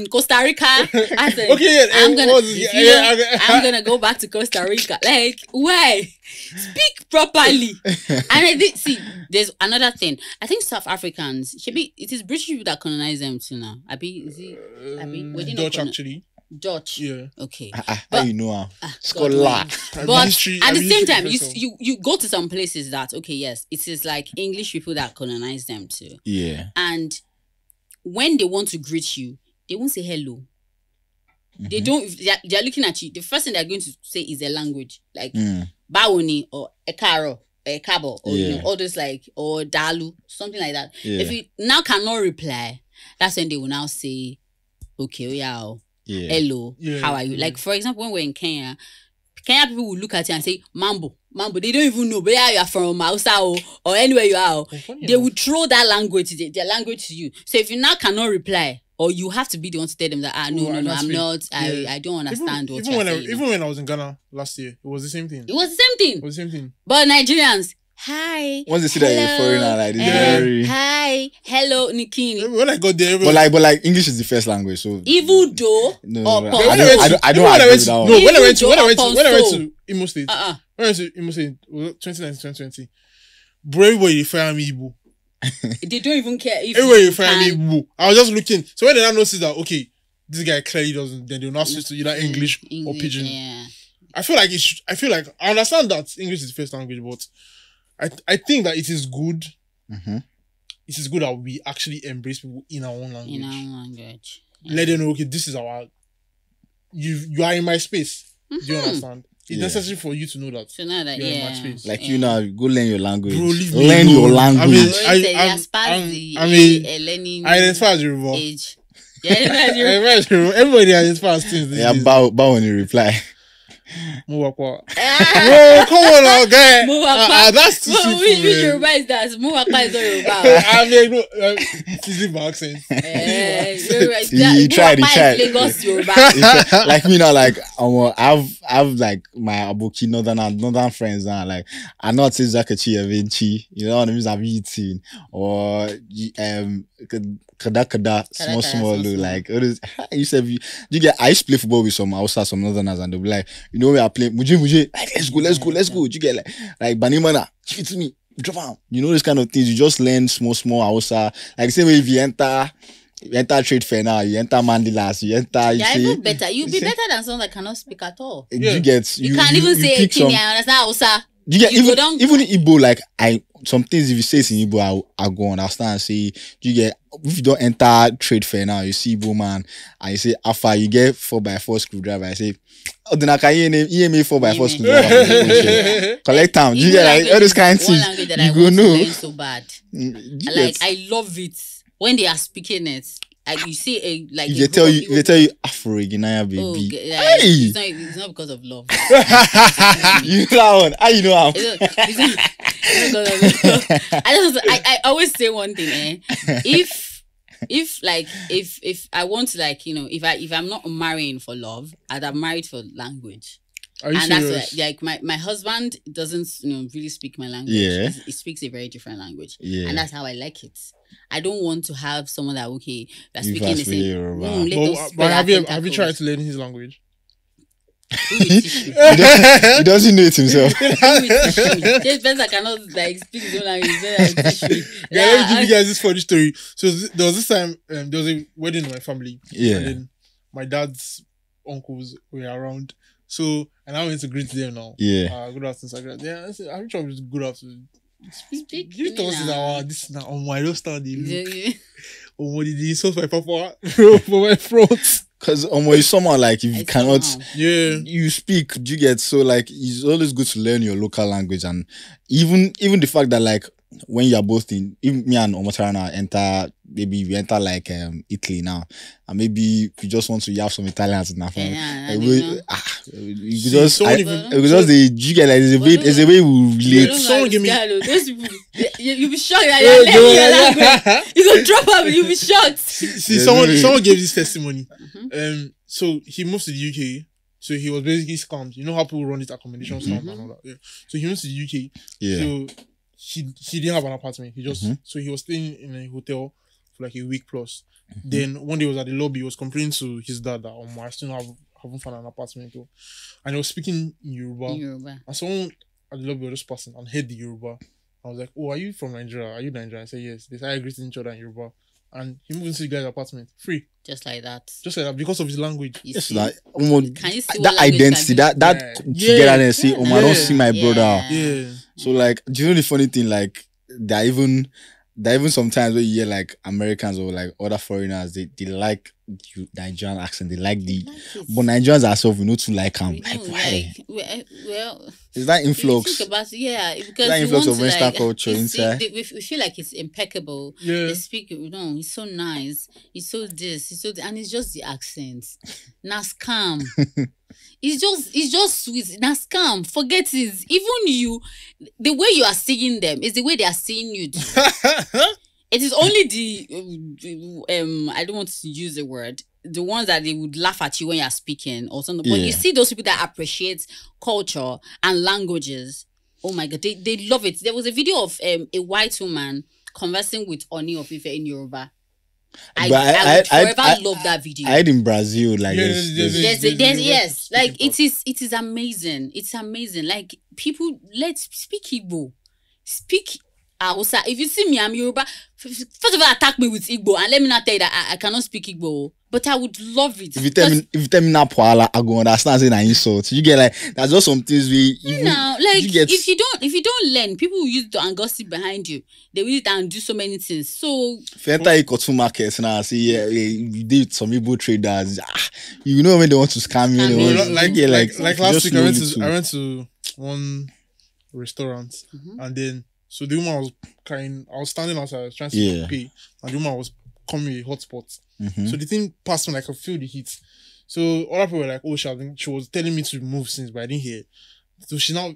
Costa Rica accent. Okay, I'm gonna go back to Costa Rica. Like, why? Speak properly. And I did see. There's another thing. I think South Africans it is British people that colonize them too now. Dutch actually. Dutch. Yeah. Okay. How you know? Scholar. But at the same time, you go to some places that yes, it is like English people that colonize them too. Yeah. And when they want to greet you, they won't say hello. They don't. They're looking at you. The first thing they're going to say is a language like Bawoni or Ekaro. Kabo or all those like or Dalu, something like that. If you now cannot reply, that's when they will now say, okay, hello, how are you? Like for example, when we're in Kenya people will look at you and say Mambo. They don't even know where you are from, Hausa or anywhere you are. They will throw that language, their language to you. So if you now cannot reply, or you have to be the one to tell them that no, I'm not. I don't understand what you're saying. Even when I was in Ghana last year, it was the same thing. It was the same thing. But Nigerians, hi. Once they see that you're a foreigner, like this, hi, hello, Nikini. When I got there, but like English is the first language, so even though I don't agree with that one. No, when I went to Imo State, when I went to Imo State, 2019-2020, bro, everybody fire me Igbo. They don't even care if everybody fire me Igbo. I was just looking. So when they now notice that this guy clearly doesn't, then they'll not switch to either English or Pidgin. Yeah. I feel like I understand that English is the first language, but I think that it is good. It is good that we actually embrace people in our own language. Yeah. Let them know, this is you are in my space. Do you understand? It's necessary for you to know that. To know that, you're in my space. Like you now, go learn your language. Bro, learn your language. I identify as Yoruba. Age. Everybody identifies as things. Yeah, bow when you reply. Muwakwa. Bro, come on now, guy. That's too simple, which Yoruba is that? Muwakwa is not Yoruba. I mean, no, it's my accent. He tried. Lagos Yoruba. Like me now, like I've like my Aboki northern friends now. Like I know it's Zakachi Evinci. You know what I mean? I'm eating or Kada small like you said you get I used to play football with some outside some northerners and they'll be like, you know, we are playing Muje like let's go. You get like Banimana, give it to me, drop out. You know, this kind of things. You just learn small outside. Like same way if you enter trade fair now, you enter Mandilas, you enter even better. You'll be better than someone that cannot speak at all. You get you can't even say Kini, I understand Hausa. You get even Igbo, like some things if you say it's in Igbo, I go understand and say you get if you don't enter trade fair now, you see Igbo man and you say Afa, you get 4x4 screwdriver. I say, oh then I can hear me 4x4 screwdriver. Collect time. You get like all those kind of things. You go know. So bad. Like I love it when they are speaking it. Like you see like they tell you Afro Ginaya baby. Oh, hey! It's not because of love. You that one. How you know how? It's not because of love. I always say one thing, if I want to if I'm not marrying for love, I'd have married for language. Are you serious? That's like my husband doesn't really speak my language. Yeah. He speaks a very different language. Yeah. And that's how I like it. I don't want to have someone that that's speaking the same. But have you tried to learn his language? He doesn't know it himself. This person cannot like speak his own language. Yeah, let me give you guys this funny story. So there was this time, there was a wedding in my family. Yeah. And then my dad's uncles were around. So, and I went to greet them now. Yeah. Good afternoon. Yeah, I said, I'm sure it's good afternoon. Speak. You tell us now. This now on my don't stand Yeah. Oh, what did he insult my papa for my front? Because it's somehow like if you cannot, you speak, you get so like it's always good to learn your local language, and even the fact that like when you're both in, even me and Motara now we enter like Italy now, and maybe we just want to have some Italians in our family. You just you get like there's a way we relate. Someone give me those people. You'll be shocked that you're learning your language. You go drop out, you'll be shocked. See, someone gave this testimony. So he moved to the UK. So he was basically scammed. You know how people run this accommodation scam and all that. Yeah. So he moved to the UK. Yeah. So he didn't have an apartment. He just so he was staying in a hotel for like a week plus. Then one day he was at the lobby. He was complaining to his dad that I still haven't found an apartment though. And he was speaking in Yoruba. And someone at the lobby was just passing and heard the Yoruba. I was like, "Oh, are you from Nigeria? Are you Nigerian?" I said, "Yes." They started greeting each other in Yoruba. And he moved into the guy's apartment free. Just like that. Because of his language. Yes, like can you see that identity, that together and say, I don't see my brother. Yeah. So like, do you know the funny thing? Like, there even sometimes where you hear like Americans or like other foreigners, they like Nigerian accent. They like but Nigerians ourselves, we know to like them. Like why? Well, is that influx? Think about because that influx of Western culture inside. We feel like it's impeccable. Yeah. They speak. No, it's so nice. It's so this. It's so and it's just the accent. Now scam. It's just sweet. Now scam. Forget it. Even you, the way you are seeing them is the way they are seeing you. It is only the I don't want to use the word, the ones that they would laugh at you when you're speaking or something. But you see those people that appreciate culture and languages. Oh my God, they love it. There was a video of a white woman conversing with Oni of Ife in Yoruba. I would forever love that video. I had in Brazil, like yes, like it is amazing. It's amazing. Like people, let's speak Igbo, speak Hausa. If you see me, I'm Yoruba. First of all, attack me with Igbo and let me not tell you that I cannot speak Igbo. But I would love it. If you tell me Napoala, I go understand saying an insult. You get like that's just some things we if you don't learn, people will use it and gossip behind you. They will use it and do so many things. So if you enter a markets now, see we did some Igbo traders. You know when they want to scam you. Like last week I went to one restaurant and then so the woman I was standing outside, I was trying to pay, and the woman was coming with hotspot. So the thing passed me, like I could feel the heat. So other people were like, "Oh, she was telling me to move since, but I didn't hear." So she now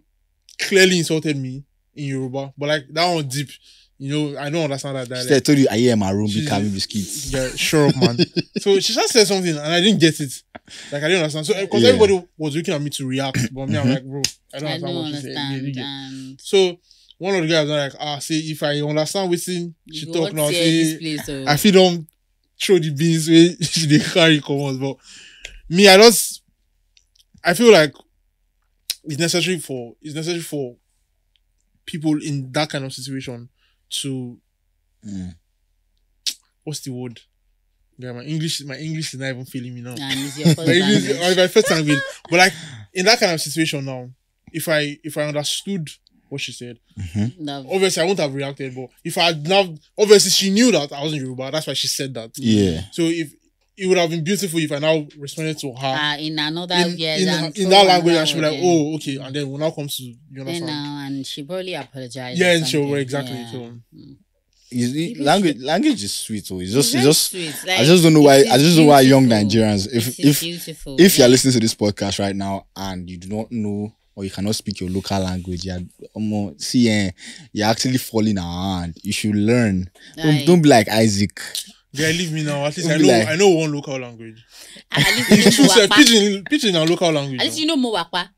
clearly insulted me in Yoruba, but like that one deep, I don't understand that dialect. I told you I am my room, becoming biscuits. Yeah, sure up, man. So she just said something, and I didn't get it. Like I didn't understand. So because everybody was looking at me to react, but me, I'm like, bro, I don't understand what she said. So one of the guys was like, see, if I understand what she talk now, say, I feel don't throw the beans where they carry commons. But me, I feel like it's necessary for people in that kind of situation to what's the word? Yeah, my English is not even feeling me now. My first language. But like in that kind of situation now, if I understood what she said, obviously I wouldn't have reacted. But if I had now, obviously she knew that I wasn't Yoruba. That's why she said that. Yeah. So if it would have been beautiful if I now responded to her in another in that language, and she'd be like, "Oh, okay," and then when now comes to and she probably apologized. Yeah, and she'll exactly. Yeah. So language is sweet. So it's just sweet. Like, I just don't know why. I just don't know why young Nigerians, if you're listening to this podcast right now and you do not know or you cannot speak your local language, you're actually falling our hand. You should learn. Don't be like Isaac. Yeah, leave me now. At least I know one local language. It's true, pidgin our local language. At least you know Mowakwa.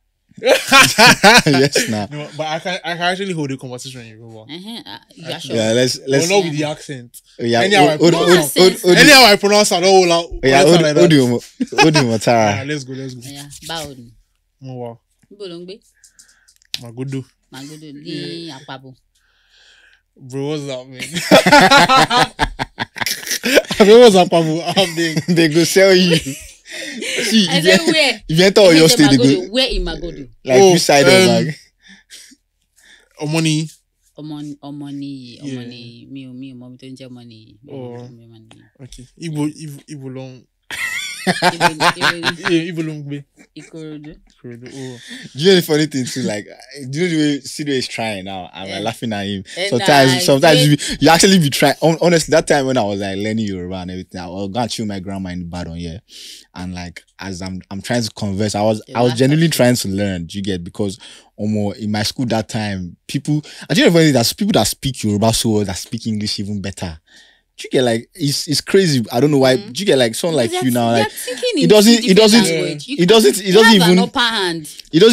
Yes, now. No, but I can actually hold a conversation in Yoruba. Yeah, sure. Yeah, let's not with the accent. Yeah, anyhow I pronounce it all out. Yeah, Lady Motara. Let's go. Yeah, Bowden. Wow. Bolongbe. Magodo. Di Akpabo. Bro, what's that, man? What's that, Akpabo? They go sell you. See, I said where? If you enter your state, they go. Where in Magodo? Like which side of bag? Omoni. Me, mom don't get money. Oh. Okay. Ibo long. Ibo long be. Ikorodu. Oh. Do you know the funny thing too? Like, do you know the way Sido is trying now? I'm laughing at him. Sometimes you actually be trying. Honestly, that time when I was like learning Yoruba and everything, I was going to chill my grandma in Badon, yeah. And like, as I'm trying to converse, I was genuinely trying to learn. Do you get? Because in my school that time, people, I do you know funny that people that speak Yoruba so well that speak English even better. Do you get like it's crazy? I don't know why. Do you get like someone like you now? Like it doesn't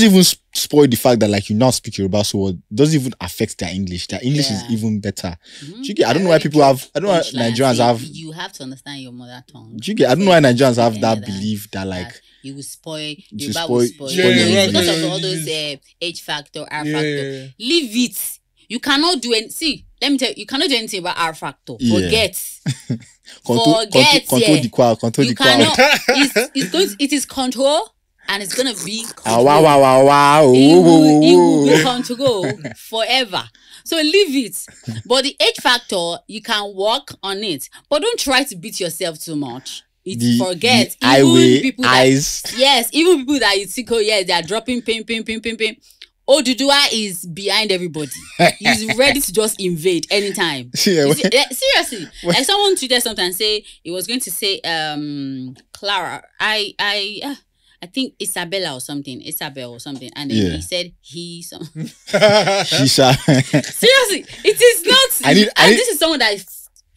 even spoil the fact that like you now speak Yoruba so well. It doesn't even affect their English. Their English is even better. Do you get? I don't know why people have. I don't know why Nigerians have. You have to understand your mother tongue. Do you get? I don't know why Nigerians have that belief that like you will spoil. Yoruba will spoil. Because of all those H factor, R factor. Leave it. You cannot do any. See, let me tell you, you cannot do anything about R factor. Forget. Forget. Control the crowd. It is control, and it's gonna be control. Wow. It will be control forever. So leave it. But the H factor, you can work on it, but don't try to beat yourself too much. Forget. Even people that you think, oh yeah, they are dropping pin. Oduduwa is behind everybody. He's ready to just invade anytime. Seriously. Like someone tweeted something and say he was going to say Clara. I think Isabel or something. And then he said Seriously, it is not. This is someone that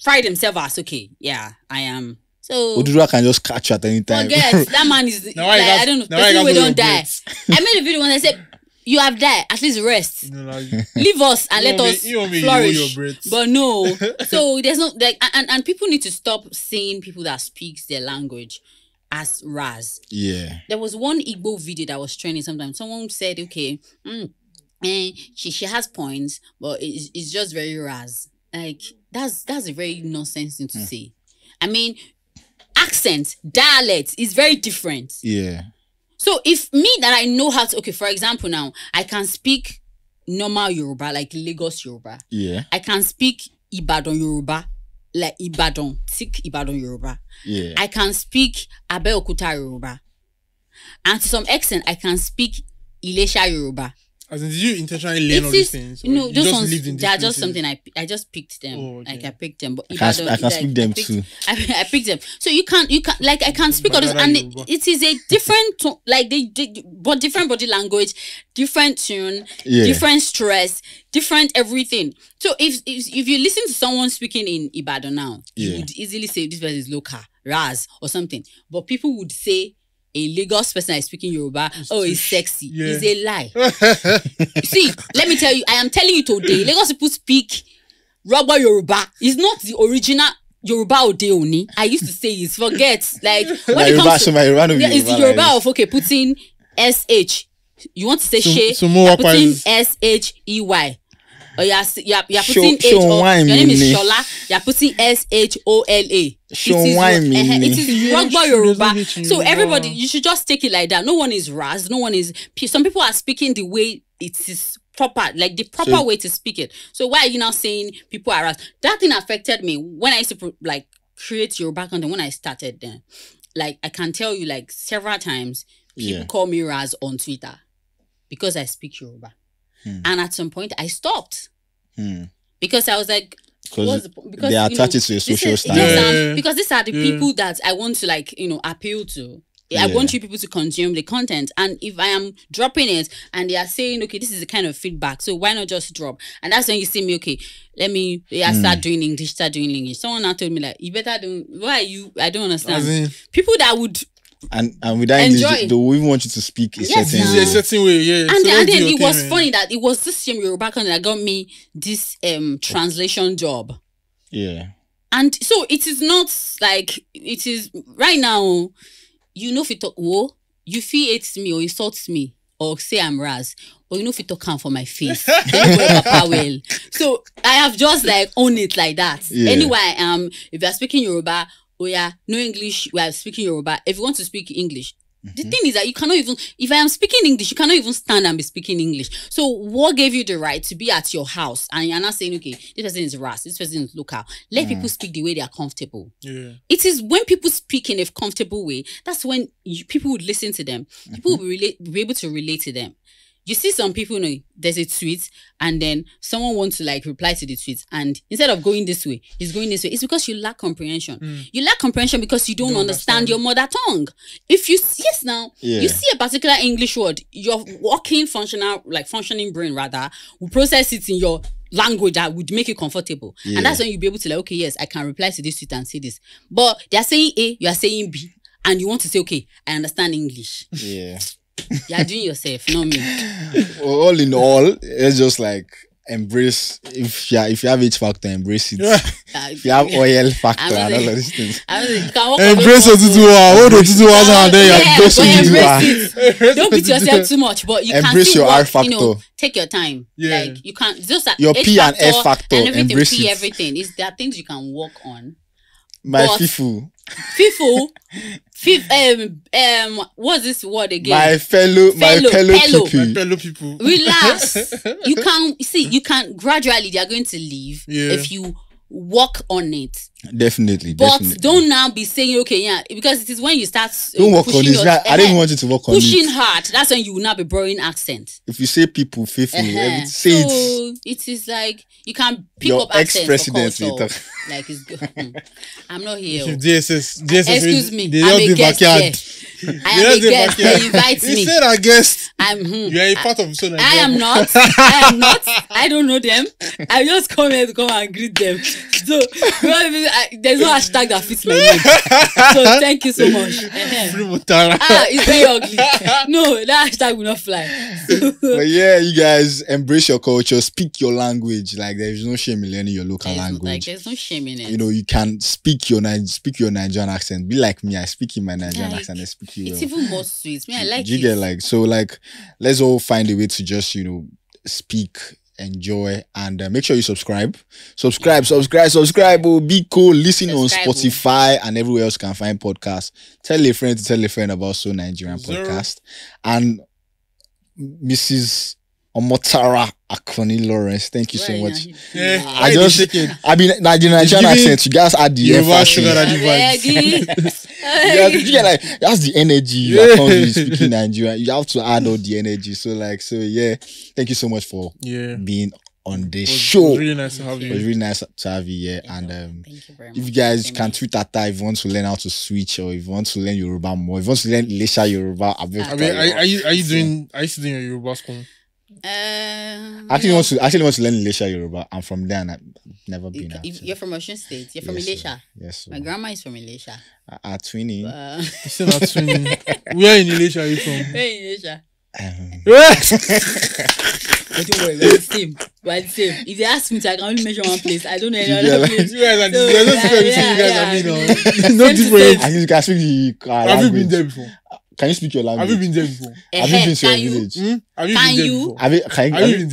fried himself as okay. Yeah, I am. So Oduduwa can just catch you at any time. Forget that man is like, I don't know. Person we don't die. I made a video when I said, you have died, at least rest. Leave us and let us flourish. But no. So there's no like and people need to stop saying people that speaks their language as Raz. Yeah. There was one Igbo video that was trending sometimes. Someone said, okay, she has points, but it's just very Raz. Like that's a very nonsense thing to say. I mean, accent, dialect is very different. Yeah. So if me that I know how to, okay, for example now, I can speak normal Yoruba, like Lagos Yoruba. Yeah. I can speak Ibadan Yoruba, like Ibadan, thick Ibadan Yoruba. Yeah. I can speak Abeokuta Yoruba. And to some extent, I can speak Ilesha Yoruba. As in, did you intentionally learn all these things? No, those ones, they're just something I just picked them. Oh, okay. Like I picked them. But I can speak them too. I picked them. So you can like I can speak all this, and it is a different but different body language, different tune, different stress, different everything. So if you listen to someone speaking in Ibadan now, you would easily say this person is local, Raz or something. But people would say a Lagos person is speaking Yoruba, it's sexy. Yeah. It's a lie. See, let me tell you, I am telling you today, Lagos people speak Rugby Yoruba. It's not the original Yoruba Odeoni. I used to say it's forget. Like when it comes to it's the Yoruba of okay, putting SH. You want to say she, putting SHEY. Or you're putting H. Your name is Shola. You're putting SHOLA. It is Rugby Yoruba. So everybody, you should just take it like that. No one is Raz. No one is. Some people are speaking the way it is proper, like the proper way to speak it. So why are you now saying people are Raz? That thing affected me when I used to like create Yoruba content. When I started then, like I can tell you, like several times people call me Raz on Twitter because I speak Yoruba. And at some point, I stopped because I was like, because they attach it to a social standard. Because these are the people that I want to appeal to. I want you people to consume the content, and if I am dropping it and they are saying, okay, this is the kind of feedback, so why not just drop? And that's when you see me, okay, let me start doing English. Someone now told me like, you better do. Why you? I don't understand. People that would. And with that English, they will even want you to speak a certain way, yeah. And then it was funny that it was this same Yoruba content that got me this translation job. Yeah. And so it is not like it is right now. You know, if you talk, you feel hates me or insults me, or say I'm Raz, but you know if you talk for my face, then you Papa well. So I have just like own it like that. Yeah. Anyway, if you're speaking Yoruba, oh yeah, no English, we are speaking Yoruba. If you want to speak English, the thing is that you cannot even, if I am speaking English, you cannot even stand and be speaking English. So what gave you the right to be at your house and you're not saying, okay, this person is Ras, this person is local. Let people speak the way they are comfortable. Yeah. It is when people speak in a comfortable way, that's when people would listen to them. People will be able to relate to them. You see some people, you know, there's a tweet and then someone wants to like reply to the tweet and instead of going this way, he's going this way. It's because you lack comprehension. You lack comprehension because you don't understand your mother tongue. If you see you see a particular English word, your functioning brain rather will process it in your language that would make you comfortable. And that's when you'll be able to like, okay, yes, I can reply to this tweet and say this. But they're saying A, you are saying B, and you want to say, okay, I understand English. Yeah. You're doing yourself, not me. Well, all in all, it's just like embrace. If you have H factor, embrace it. If you have oil factor and all of these things, embrace Otutuwa. Hold Otutuwa and then embrace it. Don't beat yourself too much, but you embrace can your R factor. You know, take your time. Yeah. Like you can't just that your H P and F factor. And everything, embrace P it. everything. There are things you can work on. My But- FIFU. What's this word again? My fellow fellow people. Relax. You can gradually, they are going to leave if you work on it. Definitely. But don't now be saying, okay, yeah, because it is when you start Don't work on this. I didn't want you to work on pushing it. hard. That's when you will now be borrowing accent. If you say people, faithful, say So it. it is like you can pick Your up accent ex-president for culture. later. Like it's good. I'm not here. If DSS, Excuse me. They I'm just a the guest backyard. here. I am a guest. They invite He me. said a guest. I'm. You are a part of so I am not. I am not. I don't know them. I just come here to come and greet them. So there's no hashtag that fits my name. So thank you so much. Free Motara. It's very ugly. No, that hashtag will not fly. But yeah, you guys embrace your culture, speak your language. Like there is no shame in learning your local language. There's no shame in it. You know, you can speak your Nigerian accent. Be like me, I speak in my Nigerian accent. I speak you. It's even more sweet. Me, I like you it. get like so like let's all find a way to just speak, enjoy, and make sure you subscribe. Oh, be cool. Listen on Spotify and everywhere else you can find podcasts. Tell a friend about So Nigerian podcast. And Mrs. Motara Akoni Lawrence, thank you so much. Yeah, I mean Nigerian accent. You guys add the you get like that's the energy that comes with speaking Nigerian. You have to add all the energy. So yeah, thank you so much for being on this show. It was really nice to have you. It was really nice to have you here. And thank you very much. if you guys can tweet at that if you want to learn how to switch or if you want to learn Yoruba more, if you want to learn Lesha Yoruba, are you doing your Yoruba school? I actually want to learn Lesha Yoruba. I'm from there and I've never been. You're from Osun State. You're from Ilesha. Yes. My grandma is from Ilesha. Twinning. You're still not twinning. Where in Ilesha are you from? Where in Ilesha? But don't worry, we're the same. If they ask me to, I can only mention one place. I don't know any other place. You guys are no different. I think you can speak the language. Have you been there before? Can you speak your language? Have you been there before? Have you been to your village? Have you been there before?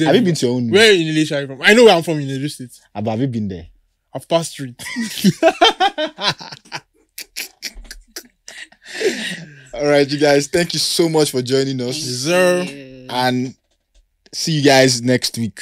Have you been to your own? Where in Ilesha are you from? I know where I'm from in Edo State. But have you been there? I've passed through it. All right, you guys. Thank you so much for joining us. Sir. And see you guys next week.